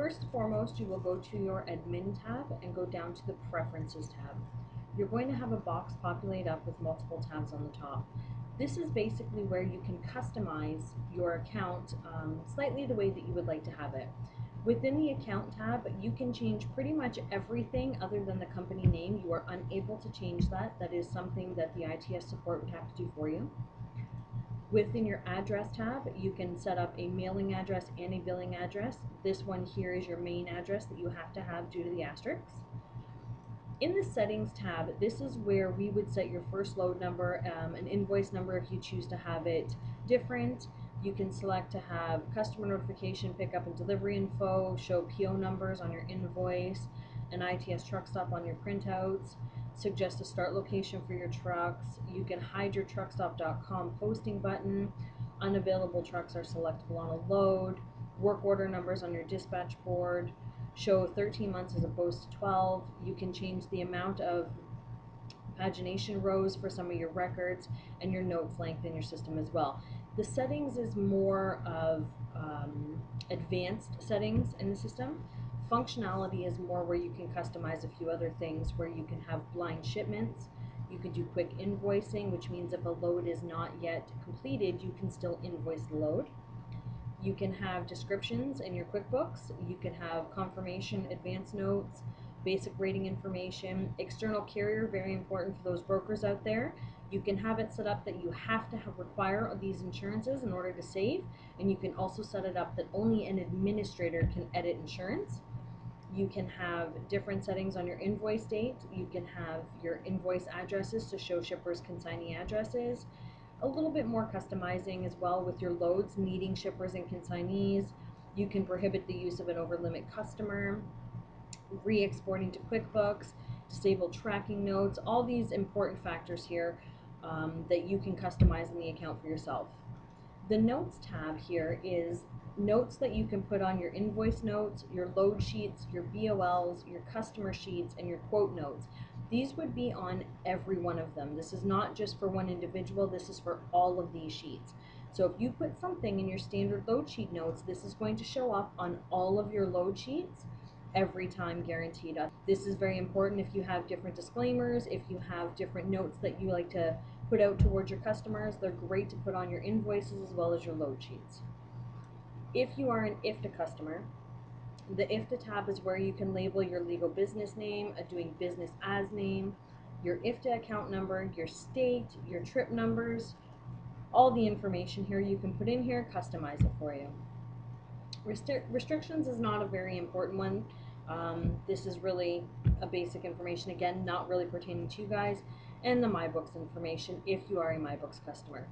First and foremost, you will go to your admin tab and go down to the preferences tab. You're going to have a box populate up with multiple tabs on the top. This is basically where you can customize your account slightly the way that you would like to have it. Within the account tab, you can change pretty much everything other than the company name. You are unable to change that. That is something that the ITS support would have to do for you. Within your address tab, you can set up a mailing address and a billing address. This one here is your main address that you have to have due to the asterisks. In the settings tab, this is where we would set your first load number, an invoice number if you choose to have it different. You can select to have customer notification, pickup and delivery info, show PO numbers on your invoice, an ITS truck stop on your printouts, suggest a start location for your trucks. You can hide your truckstop.com posting button. Unavailable trucks are selectable on a load. Work order numbers on your dispatch board. Show 13 months as opposed to 12. You can change the amount of pagination rows for some of your records and your notes length in your system as well. The settings is more of advanced settings in the system. Functionality is more where you can customize a few other things, where you can have blind shipments. You can do quick invoicing, which means if a load is not yet completed, you can still invoice the load. You can have descriptions in your QuickBooks. You can have confirmation, advance notes, basic rating information, external carrier, very important for those brokers out there. You can have it set up that you have to require these insurances in order to save, and you can also set it up that only an administrator can edit insurance. You can have different settings on your invoice date. You can have your invoice addresses to show shippers consignee addresses. A little bit more customizing as well with your loads needing shippers and consignees. You can prohibit the use of an over limit customer, re-exporting to QuickBooks, disable tracking notes, all these important factors here that you can customize in the account for yourself. The notes tab here is notes that you can put on your invoice notes, your load sheets, your BOLs, your customer sheets, and your quote notes. These would be on every one of them. This is not just for one individual, this is for all of these sheets. So if you put something in your standard load sheet notes, this is going to show up on all of your load sheets every time, guaranteed. This is very important if you have different disclaimers, if you have different notes that you like to put out towards your customers. They're great to put on your invoices as well as your load sheets. If you are an IFTA customer, the IFTA tab is where you can label your legal business name, a doing business as name, your IFTA account number, your state, your trip numbers, all the information here you can put in here, customize it for you. Restrictions is not a very important one. This is really a basic information, again, not really pertaining to you guys, and the MyBooks information if you are a MyBooks customer.